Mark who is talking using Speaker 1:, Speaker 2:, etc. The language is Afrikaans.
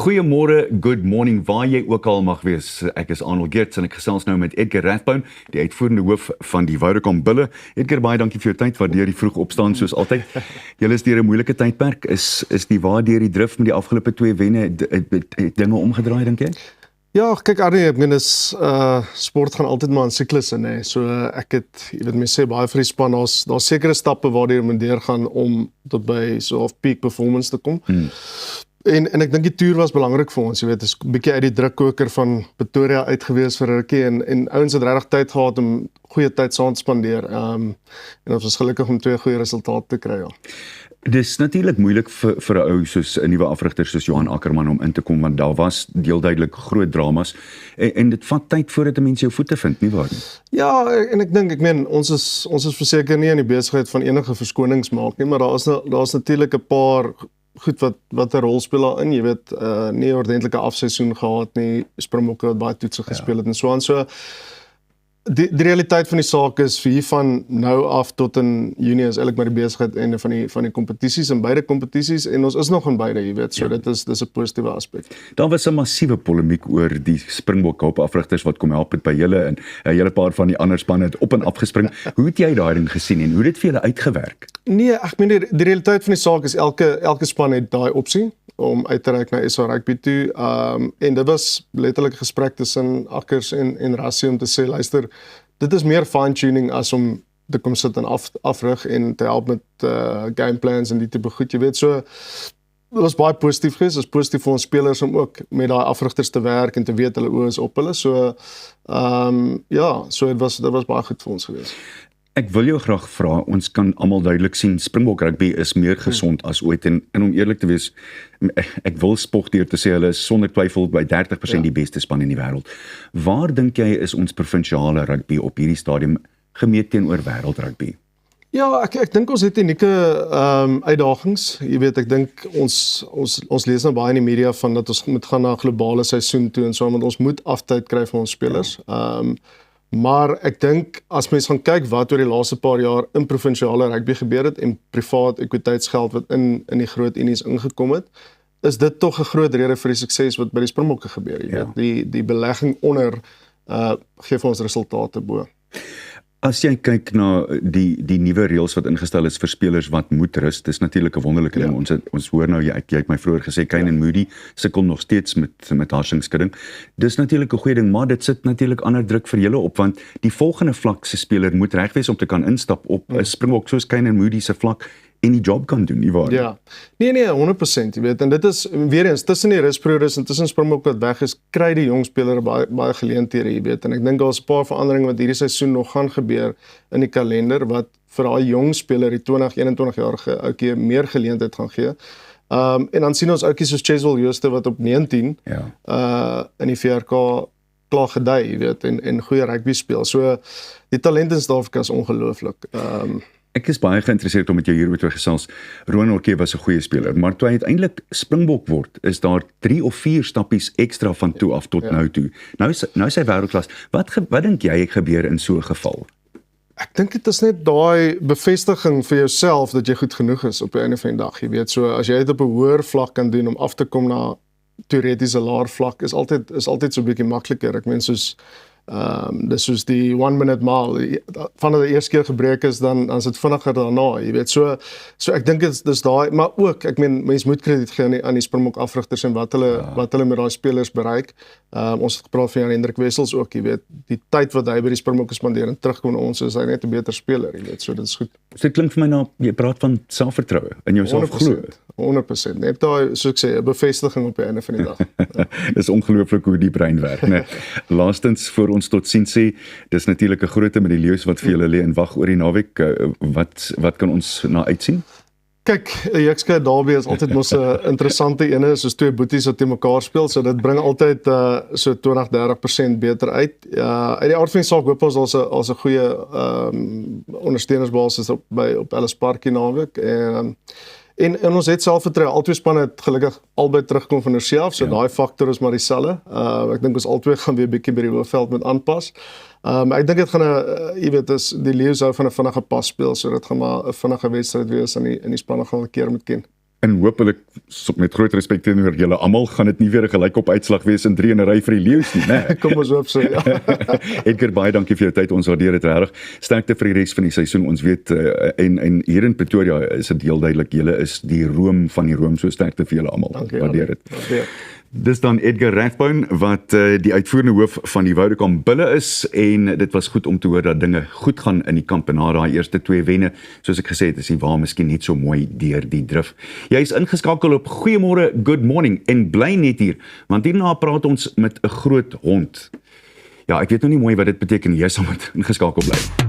Speaker 1: Goeiemôre, good morning, waar jy ook al mag wees. Ek is Arnold Geerts en ek gesels nou met Edgar Rathbone, die uitvoerende hoof van die Vodacom Bulle. Edgar, baie dankie vir jou tyd, waardeer die vroeg opstaan soos altyd. Julle is deur 'n moeilike tydperk. Is die waardeur die drif met die afgelope 2 wenne het dinge omgedraai, dink jy?
Speaker 2: Ja, kyk Arnie, ek meen sport gaan altyd maar in siklusse, nê. So ek het, jy weet mense sê baie vir die span, daar's sekere stappe waardeur jy moet deurgaan om tot by so of peak performance te kom. En ek dink die toer was belangrik vir ons, jy weet, is 'n bietjie uit die drukkoker van Pretoria uit gewees vir 'n rukkie en ouens het regtig tyd gehad om goeie tyd saam te spandeer. En ons was gelukkig om 2 goeie resultate te kry, ja.
Speaker 1: Dis natuurlik moeilik vir 'n ou soos 'n nuwe afrigter soos Johan Ackerman om in te kom, want daar was deelduidelik groot dramas en dit vat tyd voordat 'n mens jou voete vind, nie waar nie?
Speaker 2: Ja, en ek meen ons is verseker nie in die besigheid van enige verskonings maak nie, maar daar's natuurlik 'n paar goed wat 'n rol speel daarin, jy weet, nie 'n ordentlike afseisoen gehad nie, Springbokke wat baie toetse gespeel het en so aan. So die realiteit van die saak is vir hier van nou af tot in Junie is eintlik maar die besigheid einde van die kompetisies en beide kompetisies en ons is nog in beide, jy weet, so dis 'n positiewe aspek.
Speaker 1: Daar was 'n massiewe polemiek oor die Springbok afrigters wat kom help het by julle en 'n hele paar van die ander spanne het op en af gespring. Hoe het jy daai ding gesien en hoe het dit vir julle uitgewerk?
Speaker 2: Nee, ek meen die realiteit van die saak is elke span het daai opsie om uit te reik na SA Rugby toe. En dit was letterlik 'n gesprek tussen Akkers en Rassie om te sê, luister, dit is meer fine-tuning as om te kom sit en afrig en te help met game plans en die tipe goed, jy weet. So, dit was baie positief geweest. Dit is positief vir ons spelers om ook met daai afrigters te werk en te weet hulle oë is op hulle. So, ja, so dit was baie goed vir ons geweest.
Speaker 1: Ek wil jou graag vra, ons kan almal duidelik sien, Springbok Rugby is meer gesond as ooit en om eerlik te wees, ek wil spog deur te sê, hulle is sonder twyfel by 30% die beste span in die wêreld. Waar dink jy is ons provinsiale rugby op hierdie stadium gemeet teenoor wêreld rugby?
Speaker 2: Ja, ek dink ons het unieke uitdagings. Jy weet, ek dink ons lees nou baie in die media van dat ons moet gaan na 'n globale seisoen toe en so, want ons moet aftyd kry vir ons spelers. Maar ek dink as mens gaan kyk wat oor die laaste paar jaar in provinsiale rugby gebeur het en privaat ekwiteitsgeld wat in die groot unies ingekom het, is dit tog 'n groot rede vir die sukses wat by die Springbokke gebeur. Jy weet, die belegging onder gee vir ons resultate bo.
Speaker 1: As jy kyk na die nuwe reëls wat ingestel is vir spelers wat moet rus, dis natuurlik 'n wonderlike ding. Ons hoor nou jy het my vroeër gesê Kane en Moody sukkel nog steeds met harsingskudding. Dis natuurlik 'n goeie ding, maar dit sit natuurlik ander druk vir julle op, want die volgende vlak se speler moet reg wees om te kan instap op 'n Springbok soos Kane en Moody se vlak en die job kan doen, nie waar?
Speaker 2: Ja. Nee, 100%, jy weet, en dit is weer eens tussen die rusperiodes en tussen Springbok wat weg is, kry die jong spelers baie geleenthede, jy weet, en ek dink daar's 'n paar veranderinge wat hierdie seisoen nog gaan gebeur in die kalender wat vir daai jong speler, die 20-21-jarige ouetjie meer geleentheid gaan gee. En dan sien ons ouetjies soos Cheswell Jooste wat op 19 in die VRK klaar gedei, jy weet, en goeie rugby speel. So die talent in Suid-Afrika is ongelooflik.
Speaker 1: Ek is baie geïnteresseerd om met jou hieroor te gesels. Rowan Orke was 'n goeie speler, maar toe hy uiteindelik Springbok word, is daar 3 of 4 stappies ekstra van toe af tot nou toe. Nou is hy wêreldklas. Wat dink jy gebeur in so 'n geval?
Speaker 2: Ek dink dit is net daai bevestiging vir jouself dat jy goed genoeg is op die einde van die dag. Jy weet, so as jy dit op 'n hoër vlak kan doen om af te kom na teoretiese laer vlak is altyd so 'n bietjie makliker. Ek meen dis soos die 1 minute mile, vanaf die eerste keer gebreek is, dan is dit vinniger daarna, jy weet, so ek dink dis daai, maar ook, ek meen, mens moet krediet gee aan die Springbok afrigters en wat hulle met daai spelers bereik. Ons het gepraat van Jan Hendrik Wessels ook, jy weet, die tyd wat hy by die Springbok spandeer en terugkom na ons, is hy net 'n beter speler, jy weet, so dit is goed.
Speaker 1: So dit klink vir my na, jy praat van selfvertroue, in jouself glo.
Speaker 2: 100%, net daai, soos ek sê, 'n bevestiging op die einde van die dag.
Speaker 1: Dis ongelooflik hoe die brein werk, né? Laastens voor ons tot sien sê, dis natuurlik 'n groot met die leeu's wat vir julle lê en wag oor die naweek. Wat kan ons na uitsien?
Speaker 2: Kyk, 'n Jekska derby is altyd mos 'n interessante ene, soos 2 boeties wat teen mekaar speel, so dit bring altyd so 20-30% beter uit. Uit die aard van die saak hoop ons as 'n goeie ondersteunersbasis op Ellis Park die naweek. En ons het selfvertroue. Albei spanne het gelukkig albei terugkom van hulself, so daai faktor is maar dieselfde. Ek dink ons albei gaan weer bietjie by die hoofveld moet aanpas. Ek dink dit gaan jy weet, die Leeu's hou van 'n vinnige pas speel, so dit gaan maar 'n vinnige wedstryd wees en die spanne gaan 'n keer moet ken.
Speaker 1: En hopelik met groot respek teenoor julle almal gaan dit nie weer 'n gelykop uitslag wees in 3 in 'n ry vir die leeu's nie, né?
Speaker 2: Kom ons hoop so, ja.
Speaker 1: Edgar, baie dankie vir jou tyd. Ons waardeer dit regtig. Sterkte vir die res van die seisoen. Ons weet en hier in Pretoria is dit heel duidelik, julle is die room van die room, so sterkte vir julle almal. Waardeer dit. Dis dan Edgar Rathbone wat die uitvoerende hoof van die Vodacom Bulle is en dit was goed om te hoor dat dinge goed gaan in die kamp na daai eerste 2 wenne. Soos ek gesê het, is die waar miskien net so mooi deur die drif. Jy is ingeskakel op Goeiemôre, Good Morning en bly net hier, want hierna praat ons met 'n groot hond. Ja, ek weet nou nie mooi wat dit beteken, jy sal moet ingeskakel bly.